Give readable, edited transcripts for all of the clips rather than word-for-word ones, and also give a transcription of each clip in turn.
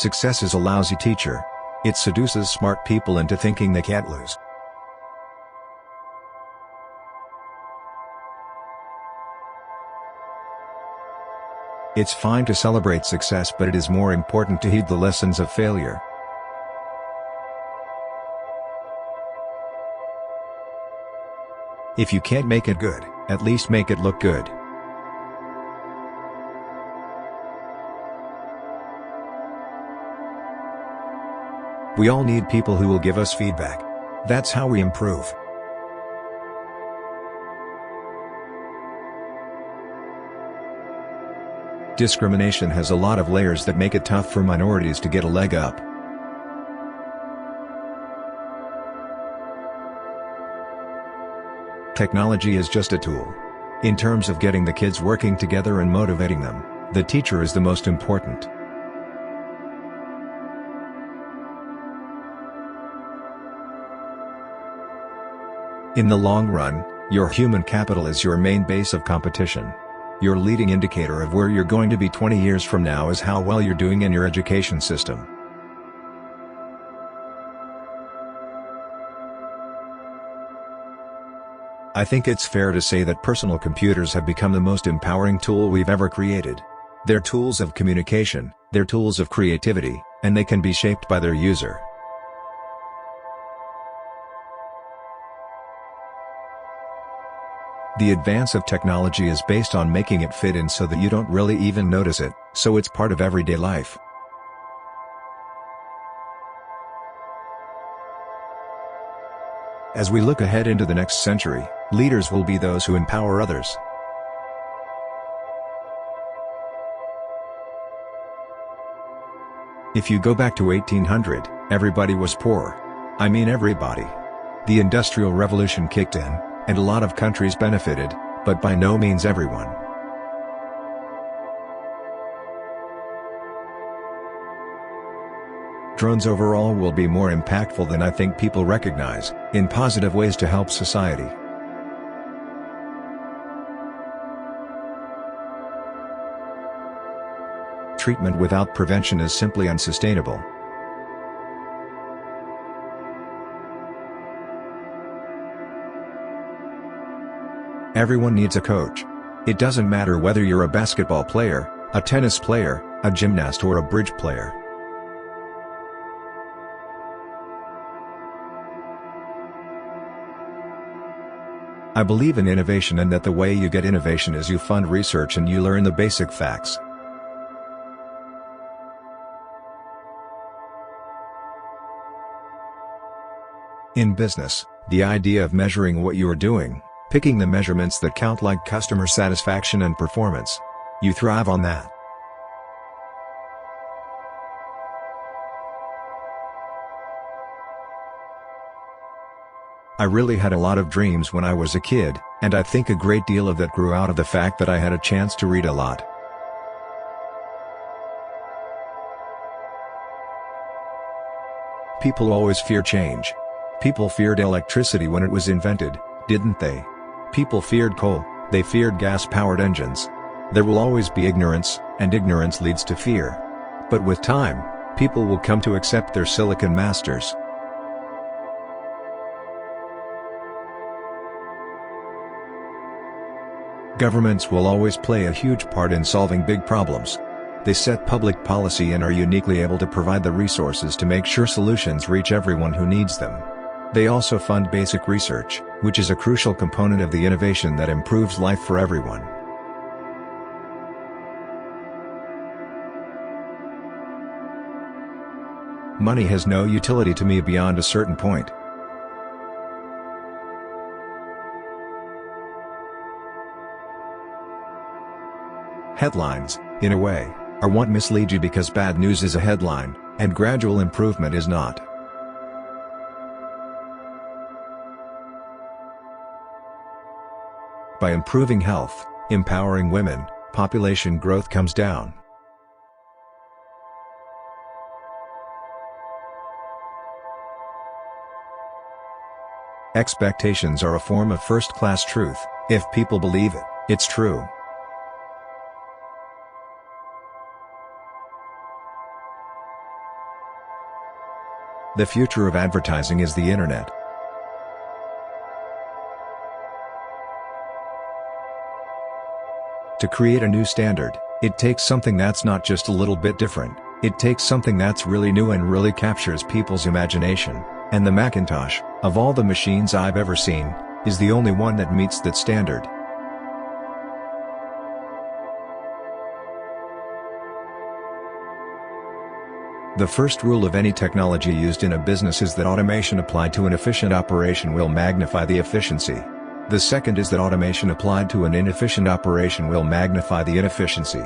Success is a lousy teacher. It seduces smart people into thinking they can't lose. It's fine to celebrate success, but it is more important to heed the lessons of failure. If you can't make it good, at least make it look good. We all need people who will give us feedback. That's how we improve. Discrimination has a lot of layers that make it tough for minorities to get a leg up. Technology is just a tool. In terms of getting the kids working together and motivating them, the teacher is the most important. In the long run, your human capital is your main base of competition. Your leading indicator of where you're going to be 20 years from now is how well you're doing in your education system. I think it's fair to say that personal computers have become the most empowering tool we've ever created. They're tools of communication, they're tools of creativity, and they can be shaped by their user. The advance of technology is based on making it fit in so that you don't really even notice it, so it's part of everyday life. As we look ahead into the next century, leaders will be those who empower others. If you go back to 1800, everybody was poor. I mean everybody. The Industrial Revolution kicked in, and a lot of countries benefited, but by no means everyone. Drones overall will be more impactful than I think people recognize, in positive ways to help society. Treatment without prevention is simply unsustainable. Everyone needs a coach. It doesn't matter whether you're a basketball player, a tennis player, a gymnast or a bridge player. I believe in innovation and that the way you get innovation is you fund research and you learn the basic facts. In business, the idea of measuring what you are doing, picking the measurements that count like customer satisfaction and performance. You thrive on that. I really had a lot of dreams when I was a kid, and I think a great deal of that grew out of the fact that I had a chance to read a lot. People always fear change. People feared electricity when it was invented, didn't they? People feared coal, they feared gas-powered engines. There will always be ignorance, and ignorance leads to fear. But with time, people will come to accept their silicon masters. Governments will always play a huge part in solving big problems. They set public policy and are uniquely able to provide the resources to make sure solutions reach everyone who needs them. They also fund basic research, which is a crucial component of the innovation that improves life for everyone. Money has no utility to me beyond a certain point. Headlines, in a way, are what mislead you because bad news is a headline, and gradual improvement is not. By improving health, empowering women, population growth comes down. Expectations are a form of first-class truth. If people believe it, it's true. The future of advertising is the internet. To create a new standard, it takes something that's not just a little bit different, it takes something that's really new and really captures people's imagination, and the Macintosh, of all the machines I've ever seen, is the only one that meets that standard. The first rule of any technology used in a business is that automation applied to an efficient operation will magnify the efficiency. The second is that automation applied to an inefficient operation will magnify the inefficiency.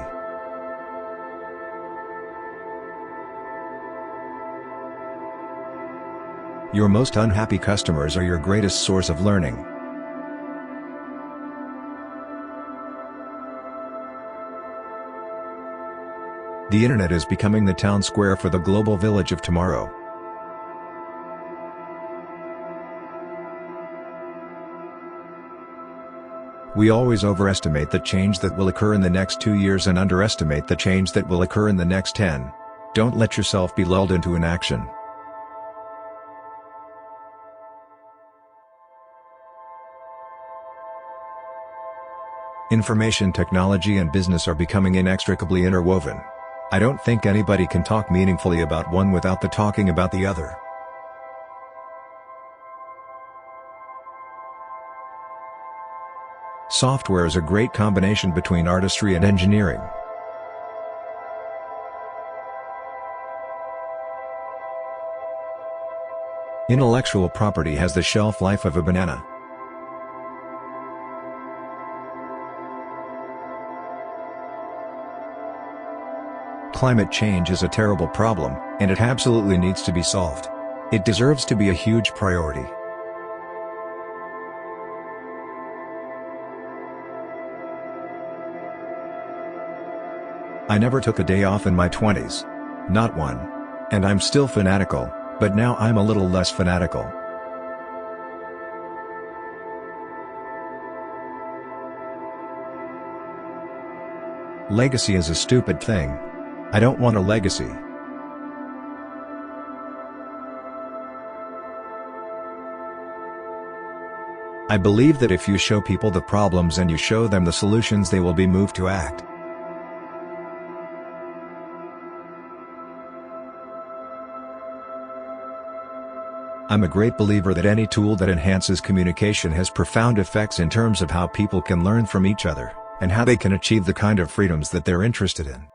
Your most unhappy customers are your greatest source of learning. The internet is becoming the town square for the global village of tomorrow. We always overestimate the change that will occur in the next 2 years and underestimate the change that will occur in the next 10. Don't let yourself be lulled into inaction. Information technology and business are becoming inextricably interwoven. I don't think anybody can talk meaningfully about one without talking about the other. Software is a great combination between artistry and engineering. Intellectual property has the shelf life of a banana. Climate change is a terrible problem, and it absolutely needs to be solved. It deserves to be a huge priority. I never took a day off in my 20s. Not one. And I'm still fanatical, but now I'm a little less fanatical. Legacy is a stupid thing. I don't want a legacy. I believe that if you show people the problems and you show them the solutions, they will be moved to act. I'm a great believer that any tool that enhances communication has profound effects in terms of how people can learn from each other, and how they can achieve the kind of freedoms that they're interested in.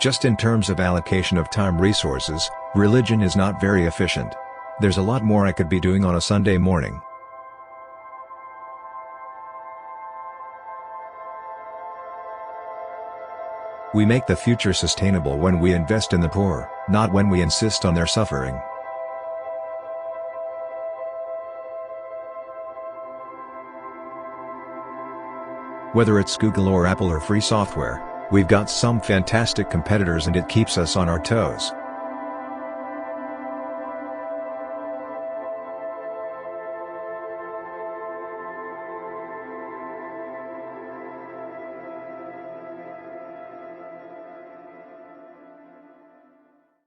Just in terms of allocation of time resources, religion is not very efficient. There's a lot more I could be doing on a Sunday morning. We make the future sustainable when we invest in the poor, not when we insist on their suffering. Whether it's Google or Apple or free software, we've got some fantastic competitors and it keeps us on our toes.